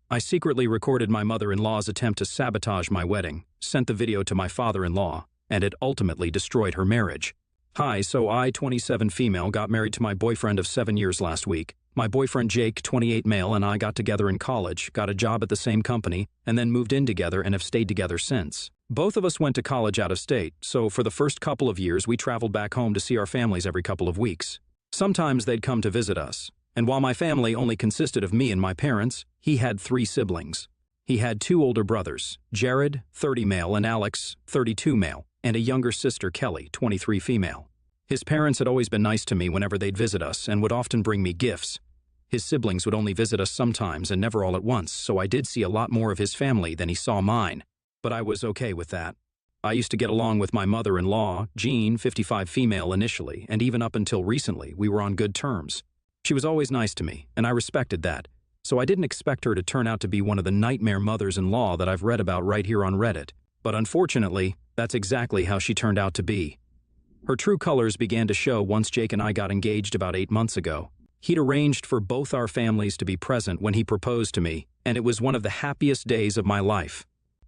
I secretly recorded my mother-in-law's attempt to sabotage my wedding, sent the video to my father-in-law, and it ultimately destroyed her marriage. Hi, so I, 27 female, got married to my boyfriend of 7 years last week. My boyfriend Jake, 28 male, and I got together in college, got a job at the same company, and then moved in together and have stayed together since. Both of us went to college out of state, so for the first couple of years we traveled back home to see our families every couple of weeks. Sometimes they'd come to visit us, and while my family only consisted of me and my parents, he had 3 siblings. He had 2 older brothers, Jared, 30 male, and Alex, 32 male, and a younger sister, Kelly, 23 female. His parents had always been nice to me whenever they'd visit us and would often bring me gifts. His siblings would only visit us sometimes and never all at once, so I did see a lot more of his family than he saw mine. But I was okay with that. I used to get along with my mother-in-law, Jean, 55 female initially, and even up until recently, we were on good terms. She was always nice to me, and I respected that, so I didn't expect her to turn out to be one of the nightmare mothers-in-law that I've read about right here on Reddit. But unfortunately, that's exactly how she turned out to be. Her true colors began to show once Jake and I got engaged about 8 months ago. He'd arranged for both our families to be present when he proposed to me, and it was one of the happiest days of my life.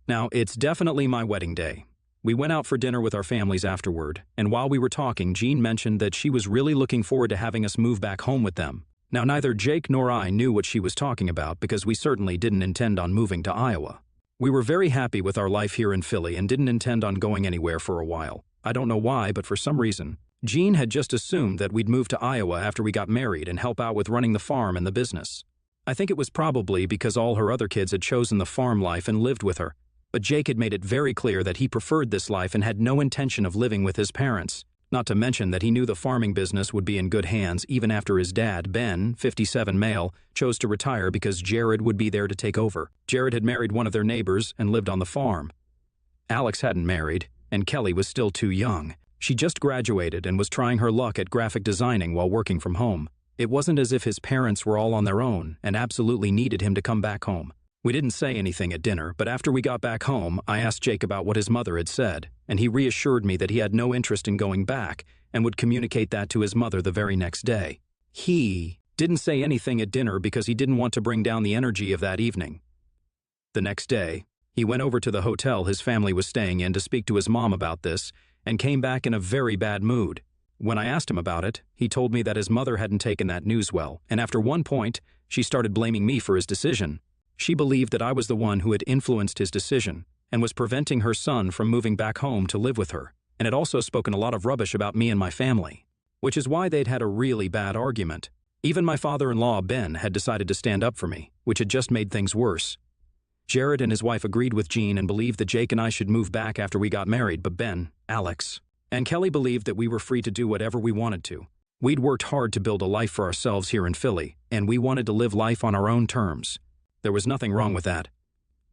Now, it's definitely my wedding day. We went out for dinner with our families afterward, and while we were talking, Jean mentioned that she was really looking forward to having us move back home with them. Now, neither Jake nor I knew what she was talking about because we certainly didn't intend on moving to Iowa. We were very happy with our life here in Philly and didn't intend on going anywhere for a while. I don't know why, but for some reason, Jean had just assumed that we'd move to Iowa after we got married and help out with running the farm and the business. I think it was probably because all her other kids had chosen the farm life and lived with her, but Jake had made it very clear that he preferred this life and had no intention of living with his parents. Not to mention that he knew the farming business would be in good hands even after his dad, Ben, 57 male, chose to retire because Jared would be there to take over. Jared had married one of their neighbors and lived on the farm. Alex hadn't married, and Kelly was still too young. She just graduated and was trying her luck at graphic designing while working from home. It wasn't as if his parents were all on their own and absolutely needed him to come back home. We didn't say anything at dinner, but after we got back home, I asked Jake about what his mother had said, and he reassured me that he had no interest in going back and would communicate that to his mother the very next day. He didn't say anything at dinner because he didn't want to bring down the energy of that evening. The next day, he went over to the hotel his family was staying in to speak to his mom about this and came back in a very bad mood. When I asked him about it, he told me that his mother hadn't taken that news well, and after one point, she started blaming me for his decision. She believed that I was the one who had influenced his decision and was preventing her son from moving back home to live with her, and had also spoken a lot of rubbish about me and my family, which is why they'd had a really bad argument. Even my father-in-law, Ben, had decided to stand up for me, which had just made things worse. Jared and his wife agreed with Jean and believed that Jake and I should move back after we got married, but Ben, Alex, and Kelly believed that we were free to do whatever we wanted to. We'd worked hard to build a life for ourselves here in Philly, and we wanted to live life on our own terms. There was nothing wrong with that.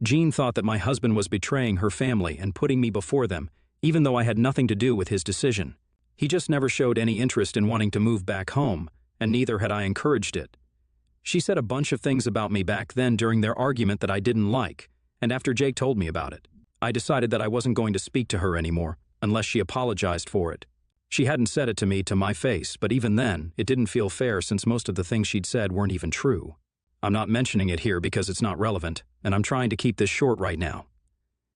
Jean thought that my husband was betraying her family and putting me before them, even though I had nothing to do with his decision. He just never showed any interest in wanting to move back home, and neither had I encouraged it. She said a bunch of things about me back then during their argument that I didn't like, and after Jake told me about it, I decided that I wasn't going to speak to her anymore, unless she apologized for it. She hadn't said it to me to my face, but even then, it didn't feel fair since most of the things she'd said weren't even true. I'm not mentioning it here because it's not relevant, and I'm trying to keep this short right now.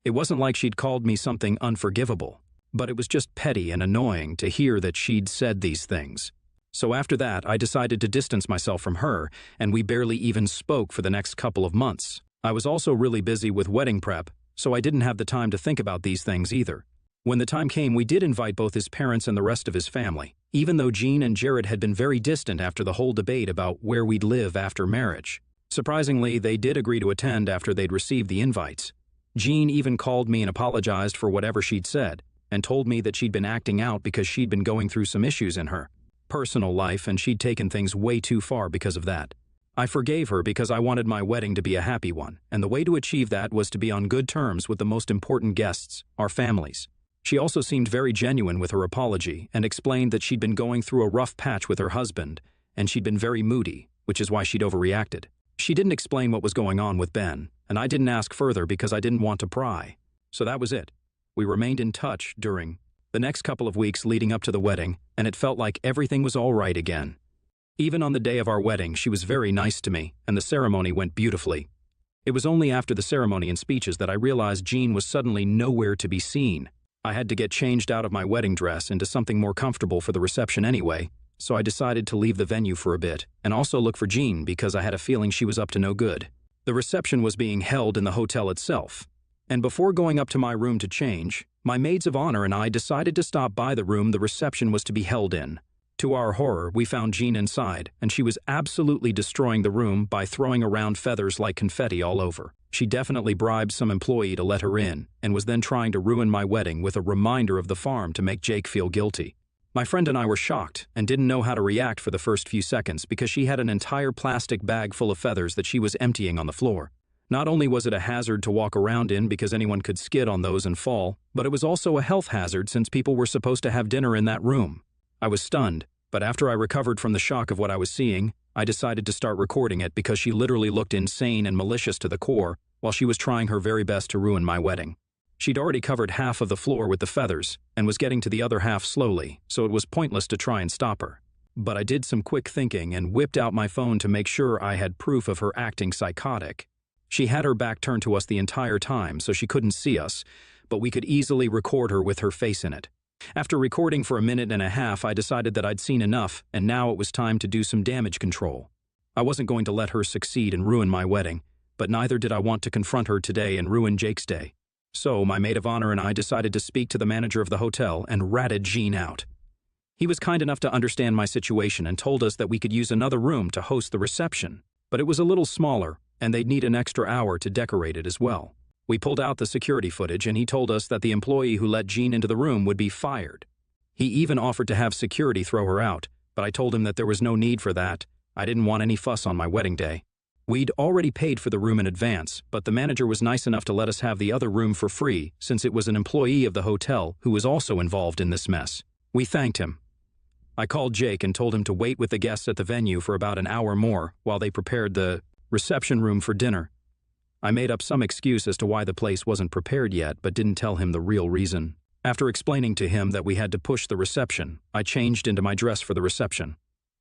It wasn't like she'd called me something unforgivable, but it was just petty and annoying to hear that she'd said these things. So after that, I decided to distance myself from her, and we barely even spoke for the next couple of months. I was also really busy with wedding prep, so I didn't have the time to think about these things either. When the time came, we did invite both his parents and the rest of his family, even though Jean and Jared had been very distant after the whole debate about where we'd live after marriage. Surprisingly, they did agree to attend after they'd received the invites. Jean even called me and apologized for whatever she'd said, and told me that she'd been acting out because she'd been going through some issues in her personal life and she'd taken things way too far because of that. I forgave her because I wanted my wedding to be a happy one, and the way to achieve that was to be on good terms with the most important guests, our families. She also seemed very genuine with her apology and explained that she'd been going through a rough patch with her husband, and she'd been very moody, which is why she'd overreacted. She didn't explain what was going on with Ben, and I didn't ask further because I didn't want to pry. So that was it. We remained in touch during the next couple of weeks leading up to the wedding, and it felt like everything was all right again. Even on the day of our wedding, she was very nice to me, and the ceremony went beautifully. It was only after the ceremony and speeches that I realized Jean was suddenly nowhere to be seen. I had to get changed out of my wedding dress into something more comfortable for the reception anyway, so I decided to leave the venue for a bit and also look for Jean because I had a feeling she was up to no good. The reception was being held in the hotel itself, and before going up to my room to change, my maids of honor and I decided to stop by the room the reception was to be held in. To our horror, we found Jean inside, and she was absolutely destroying the room by throwing around feathers like confetti all over. She definitely bribed some employee to let her in, and was then trying to ruin my wedding with a reminder of the farm to make Jake feel guilty. My friend and I were shocked and didn't know how to react for the first few seconds because she had an entire plastic bag full of feathers that she was emptying on the floor. Not only was it a hazard to walk around in because anyone could skid on those and fall, but it was also a health hazard since people were supposed to have dinner in that room. I was stunned, but after I recovered from the shock of what I was seeing, I decided to start recording it because she literally looked insane and malicious to the core while she was trying her very best to ruin my wedding. She'd already covered half of the floor with the feathers and was getting to the other half slowly, so it was pointless to try and stop her. But I did some quick thinking and whipped out my phone to make sure I had proof of her acting psychotic. She had her back turned to us the entire time so she couldn't see us, but we could easily record her with her face in it. After recording for a minute and a half, I decided that I'd seen enough, and now it was time to do some damage control. I wasn't going to let her succeed and ruin my wedding, but neither did I want to confront her today and ruin Jake's day. So my maid of honor and I decided to speak to the manager of the hotel and ratted Jean out. He was kind enough to understand my situation and told us that we could use another room to host the reception, but it was a little smaller, and they'd need an extra hour to decorate it as well. We pulled out the security footage and he told us that the employee who let Jean into the room would be fired. He even offered to have security throw her out, but I told him that there was no need for that. I didn't want any fuss on my wedding day. We'd already paid for the room in advance, but the manager was nice enough to let us have the other room for free since it was an employee of the hotel who was also involved in this mess. We thanked him. I called Jake and told him to wait with the guests at the venue for about an hour more while they prepared the reception room for dinner. I made up some excuse as to why the place wasn't prepared yet, but didn't tell him the real reason. After explaining to him that we had to push the reception, I changed into my dress for the reception.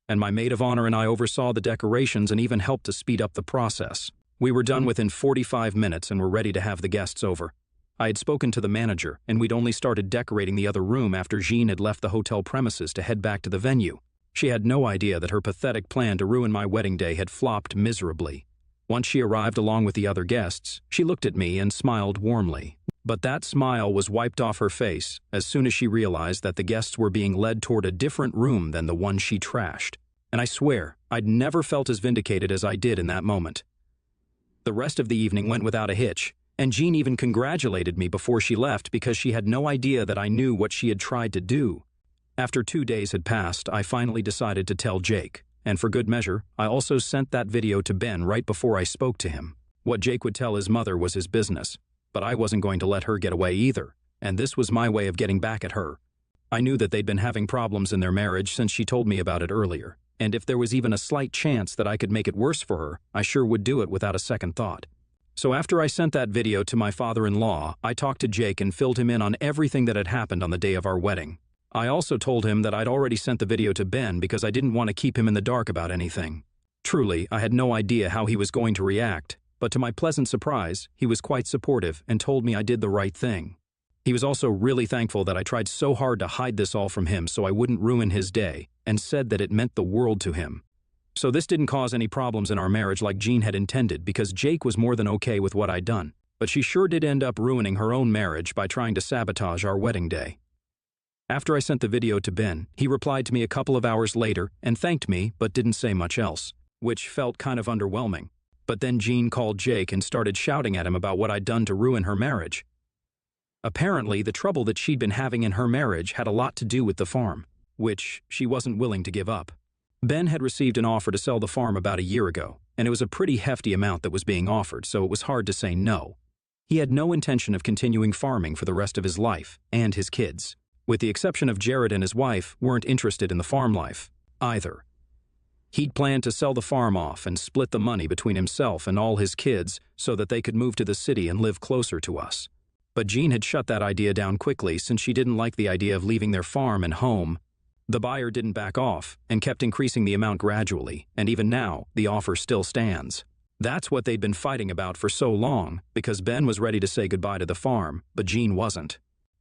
And my maid of honor and I oversaw the decorations and even helped to speed up the process. We were done within 45 minutes and were ready to have the guests over. I had spoken to the manager, and we'd only started decorating the other room after Jean had left the hotel premises to head back to the venue. She had no idea that her pathetic plan to ruin my wedding day had flopped miserably. Once she arrived along with the other guests, she looked at me and smiled warmly. But that smile was wiped off her face as soon as she realized that the guests were being led toward a different room than the one she trashed. And I swear, I'd never felt as vindicated as I did in that moment. The rest of the evening went without a hitch, and Jean even congratulated me before she left because she had no idea that I knew what she had tried to do. After 2 days had passed, I finally decided to tell Jake. And for good measure, I also sent that video to Ben right before I spoke to him. What Jake would tell his mother was his business, but I wasn't going to let her get away either, and this was my way of getting back at her. I knew that they'd been having problems in their marriage since she told me about it earlier, and if there was even a slight chance that I could make it worse for her, I sure would do it without a second thought. So after I sent that video to my father-in-law, I talked to Jake and filled him in on everything that had happened on the day of our wedding. I also told him that I'd already sent the video to Ben because I didn't want to keep him in the dark about anything. Truly, I had no idea how he was going to react, but to my pleasant surprise, he was quite supportive and told me I did the right thing. He was also really thankful that I tried so hard to hide this all from him so I wouldn't ruin his day, and said that it meant the world to him. So this didn't cause any problems in our marriage like Jean had intended because Jake was more than okay with what I'd done, but she sure did end up ruining her own marriage by trying to sabotage our wedding day. After I sent the video to Ben, he replied to me a couple of hours later and thanked me but didn't say much else, which felt kind of underwhelming. But then Jean called Jake and started shouting at him about what I'd done to ruin her marriage. Apparently, the trouble that she'd been having in her marriage had a lot to do with the farm, which she wasn't willing to give up. Ben had received an offer to sell the farm about a year ago, and it was a pretty hefty amount that was being offered, so it was hard to say no. He had no intention of continuing farming for the rest of his life, and his kids, with the exception of Jared and his wife, weren't interested in the farm life either. He'd planned to sell the farm off and split the money between himself and all his kids so that they could move to the city and live closer to us. But Jean had shut that idea down quickly since she didn't like the idea of leaving their farm and home. The buyer didn't back off and kept increasing the amount gradually, and even now, the offer still stands. That's what they'd been fighting about for so long, because Ben was ready to say goodbye to the farm, but Jean wasn't.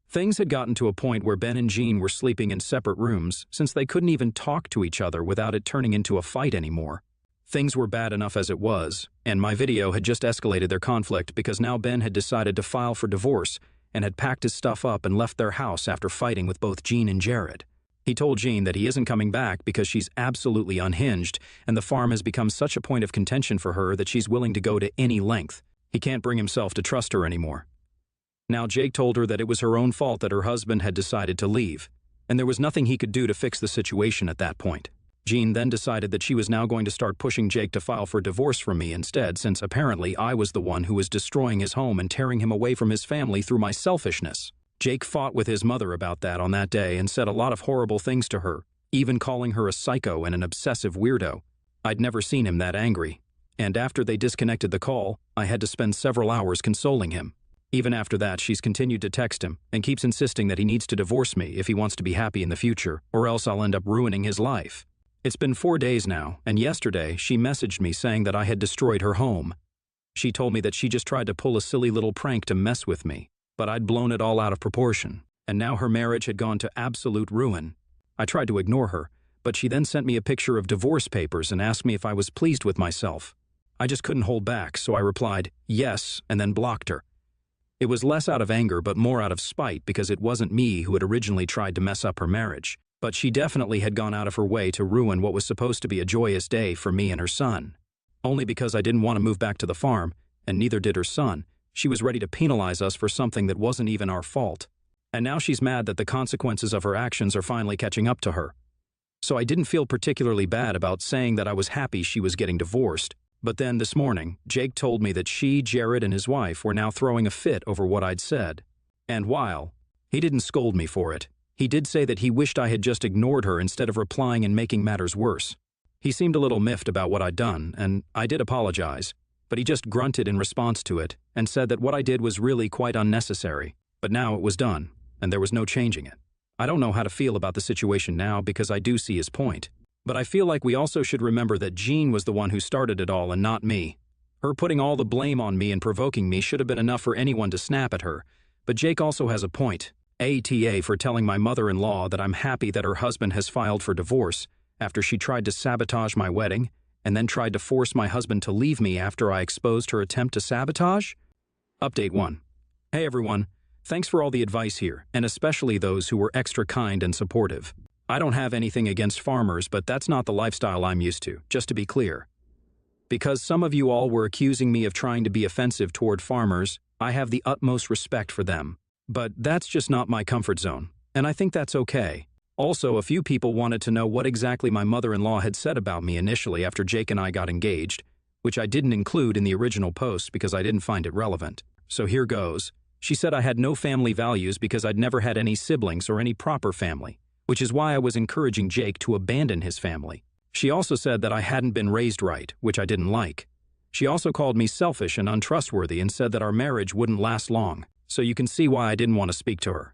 Things had gotten to a point where Ben and Jean were sleeping in separate rooms since they couldn't even talk to each other without it turning into a fight anymore. Things were bad enough as it was, and my video had just escalated their conflict because now Ben had decided to file for divorce and had packed his stuff up and left their house after fighting with both Jean and Jared. He told Jean that he isn't coming back because she's absolutely unhinged, and the farm has become such a point of contention for her that she's willing to go to any length. He can't bring himself to trust her anymore. Now Jake told her that it was her own fault that her husband had decided to leave, and there was nothing he could do to fix the situation at that point. Jean then decided that she was now going to start pushing Jake to file for divorce from me instead, since apparently I was the one who was destroying his home and tearing him away from his family through my selfishness. Jake fought with his mother about that on that day and said a lot of horrible things to her, even calling her a psycho and an obsessive weirdo. I'd never seen him that angry, and after they disconnected the call, I had to spend several hours consoling him. Even after that, she's continued to text him and keeps insisting that he needs to divorce me if he wants to be happy in the future, or else I'll end up ruining his life. It's been 4 days now, and yesterday she messaged me saying that I had destroyed her home. She told me that she just tried to pull a silly little prank to mess with me, but I'd blown it all out of proportion, and now her marriage had gone to absolute ruin. I tried to ignore her, but she then sent me a picture of divorce papers and asked me if I was pleased with myself. I just couldn't hold back, so I replied, yes, and then blocked her. It was less out of anger but more out of spite because it wasn't me who had originally tried to mess up her marriage, but she definitely had gone out of her way to ruin what was supposed to be a joyous day for me and her son. Only because I didn't want to move back to the farm, and neither did her son, she was ready to penalize us for something that wasn't even our fault. And now she's mad that the consequences of her actions are finally catching up to her. So I didn't feel particularly bad about saying that I was happy she was getting divorced. But then this morning, Jake told me that she, Jared, and his wife were now throwing a fit over what I'd said. And while he didn't scold me for it, he did say that he wished I had just ignored her instead of replying and making matters worse. He seemed a little miffed about what I'd done, and I did apologize, but he just grunted in response to it and said that what I did was really quite unnecessary. But now it was done, and there was no changing it. I don't know how to feel about the situation now because I do see his point. But I feel like we also should remember that Jean was the one who started it all and not me. Her putting all the blame on me and provoking me should have been enough for anyone to snap at her. But Jake also has a point. ATA for telling my mother-in-law that I'm happy that her husband has filed for divorce after she tried to sabotage my wedding and then tried to force my husband to leave me after I exposed her attempt to sabotage? Update 1. Hey everyone, thanks for all the advice here, and especially those who were extra kind and supportive. I don't have anything against farmers, but that's not the lifestyle I'm used to, just to be clear. Because some of you all were accusing me of trying to be offensive toward farmers, I have the utmost respect for them. But that's just not my comfort zone, and I think that's okay. Also, a few people wanted to know what exactly my mother-in-law had said about me initially after Jake and I got engaged, which I didn't include in the original post because I didn't find it relevant. So here goes. She said I had no family values because I'd never had any siblings or any proper family, which is why I was encouraging Jake to abandon his family. She also said that I hadn't been raised right, which I didn't like. She also called me selfish and untrustworthy and said that our marriage wouldn't last long, so you can see why I didn't want to speak to her.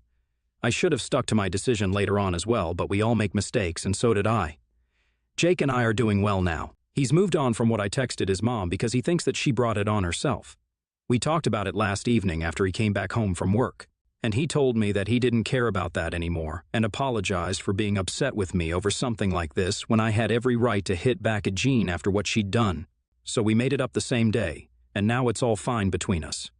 I should have stuck to my decision later on as well, but we all make mistakes, and so did I. Jake and I are doing well now. He's moved on from what I texted his mom because he thinks that she brought it on herself. We talked about it last evening after he came back home from work, and he told me that he didn't care about that anymore and apologized for being upset with me over something like this when I had every right to hit back at Jean after what she'd done. So we made it up the same day, and now it's all fine between us.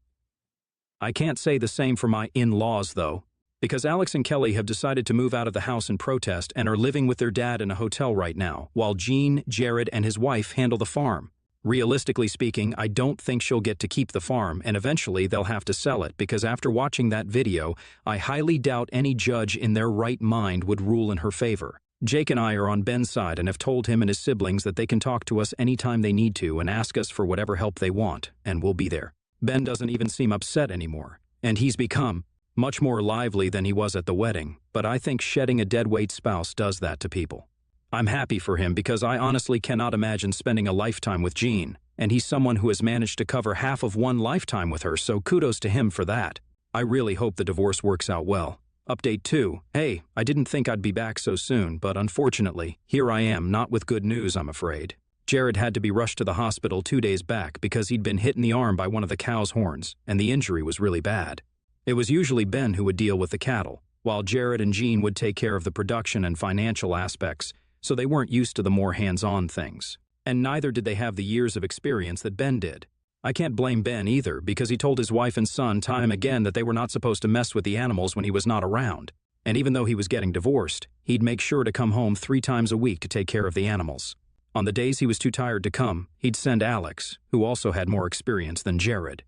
I can't say the same for my in-laws, though, because Alex and Kelly have decided to move out of the house in protest and are living with their dad in a hotel right now, while Jean, Jared, and his wife handle the farm. Realistically speaking, I don't think she'll get to keep the farm, and eventually they'll have to sell it because after watching that video, I highly doubt any judge in their right mind would rule in her favor. Jake and I are on Ben's side and have told him and his siblings that they can talk to us anytime they need to and ask us for whatever help they want, and we'll be there. Ben doesn't even seem upset anymore, and he's become much more lively than he was at the wedding, but I think shedding a deadweight spouse does that to people. I'm happy for him because I honestly cannot imagine spending a lifetime with Jean, and he's someone who has managed to cover half of one lifetime with her, so kudos to him for that. I really hope the divorce works out well. Update 2. Hey, I didn't think I'd be back so soon, but unfortunately, here I am, not with good news, I'm afraid. Jared had to be rushed to the hospital 2 days back because he'd been hit in the arm by one of the cow's horns, and the injury was really bad. It was usually Ben who would deal with the cattle, while Jared and Jean would take care of the production and financial aspects, so they weren't used to the more hands-on things. And neither did they have the years of experience that Ben did. I can't blame Ben either, because he told his wife and son time and again that they were not supposed to mess with the animals when he was not around. And even though he was getting divorced, he'd make sure to come home 3 times a week to take care of the animals. On the days he was too tired to come, he'd send Alex, who also had more experience than Jared.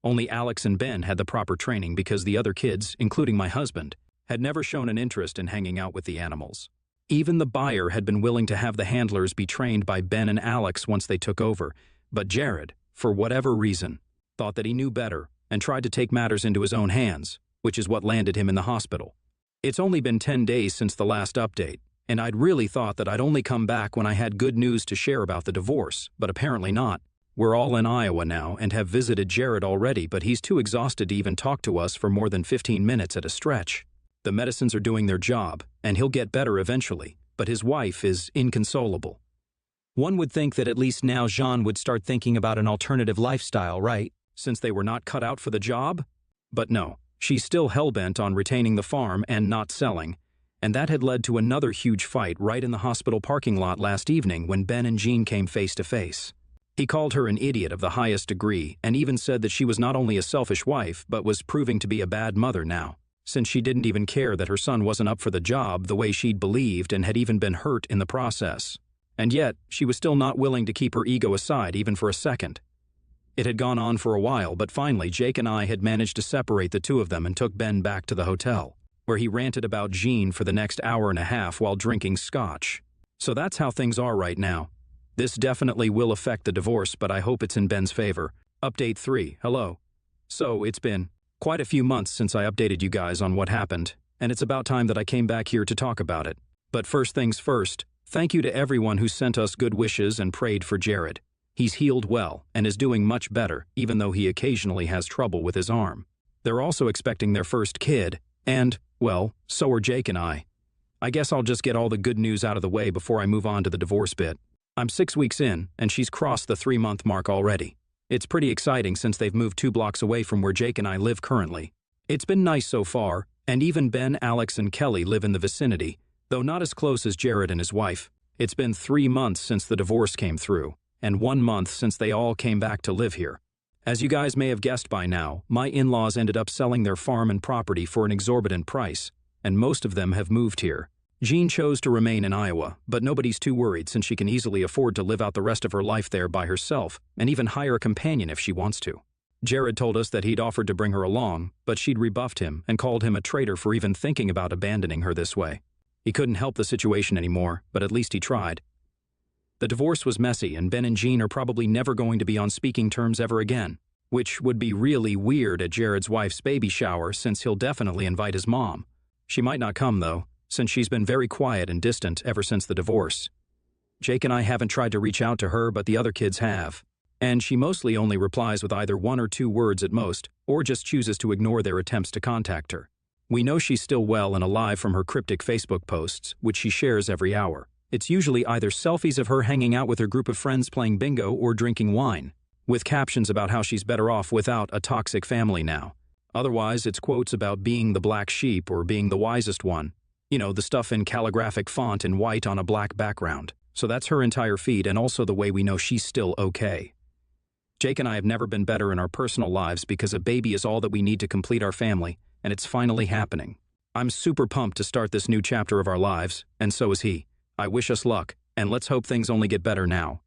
Only Alex and Ben had the proper training because the other kids, including my husband, had never shown an interest in hanging out with the animals. Even the buyer had been willing to have the handlers be trained by Ben and Alex once they took over, but Jared, for whatever reason, thought that he knew better and tried to take matters into his own hands, which is what landed him in the hospital. It's only been 10 days since the last update, and I'd really thought that I'd only come back when I had good news to share about the divorce, but apparently not. We're all in Iowa now and have visited Jared already, but he's too exhausted to even talk to us for more than 15 minutes at a stretch. The medicines are doing their job, and he'll get better eventually, but his wife is inconsolable. One would think that at least now Jean would start thinking about an alternative lifestyle, right? Since they were not cut out for the job? But no, she's still hell-bent on retaining the farm and not selling, and that had led to another huge fight right in the hospital parking lot last evening when Ben and Jean came face to face. He called her an idiot of the highest degree and even said that she was not only a selfish wife but was proving to be a bad mother now, since she didn't even care that her son wasn't up for the job the way she'd believed and had even been hurt in the process. And yet, she was still not willing to keep her ego aside even for a second. It had gone on for a while, but finally Jake and I had managed to separate the two of them and took Ben back to the hotel, where he ranted about Jean for the next hour and a half while drinking scotch. So that's how things are right now. This definitely will affect the divorce, but I hope it's in Ben's favor. Update 3, hello. So, it's been quite a few months since I updated you guys on what happened, and it's about time that I came back here to talk about it. But first things first, thank you to everyone who sent us good wishes and prayed for Jared. He's healed well and is doing much better, even though he occasionally has trouble with his arm. They're also expecting their first kid, and, well, so are Jake and I. I guess I'll just get all the good news out of the way before I move on to the divorce bit. I'm 6 weeks in, and she's crossed the 3-month mark already. It's pretty exciting since they've moved 2 blocks away from where Jake and I live currently. It's been nice so far, and even Ben, Alex, and Kelly live in the vicinity, though not as close as Jared and his wife. It's been 3 months since the divorce came through, and 1 month since they all came back to live here. As you guys may have guessed by now, my in-laws ended up selling their farm and property for an exorbitant price, and most of them have moved here. Jean chose to remain in Iowa, but nobody's too worried since she can easily afford to live out the rest of her life there by herself and even hire a companion if she wants to. Jared told us that he'd offered to bring her along, but she'd rebuffed him and called him a traitor for even thinking about abandoning her this way. He couldn't help the situation anymore, but at least he tried. The divorce was messy, and Ben and Jean are probably never going to be on speaking terms ever again, which would be really weird at Jared's wife's baby shower since he'll definitely invite his mom. She might not come, though, since she's been very quiet and distant ever since the divorce. Jake and I haven't tried to reach out to her, but the other kids have. And she mostly only replies with either 1 or 2 words at most, or just chooses to ignore their attempts to contact her. We know she's still well and alive from her cryptic Facebook posts, which she shares every hour. It's usually either selfies of her hanging out with her group of friends playing bingo or drinking wine, with captions about how she's better off without a toxic family now. Otherwise, it's quotes about being the black sheep or being the wisest one. You know, the stuff in calligraphic font in white on a black background. So that's her entire feed, and also the way we know she's still okay. Jake and I have never been better in our personal lives because a baby is all that we need to complete our family, and it's finally happening. I'm super pumped to start this new chapter of our lives, and so is he. I wish us luck, and let's hope things only get better now.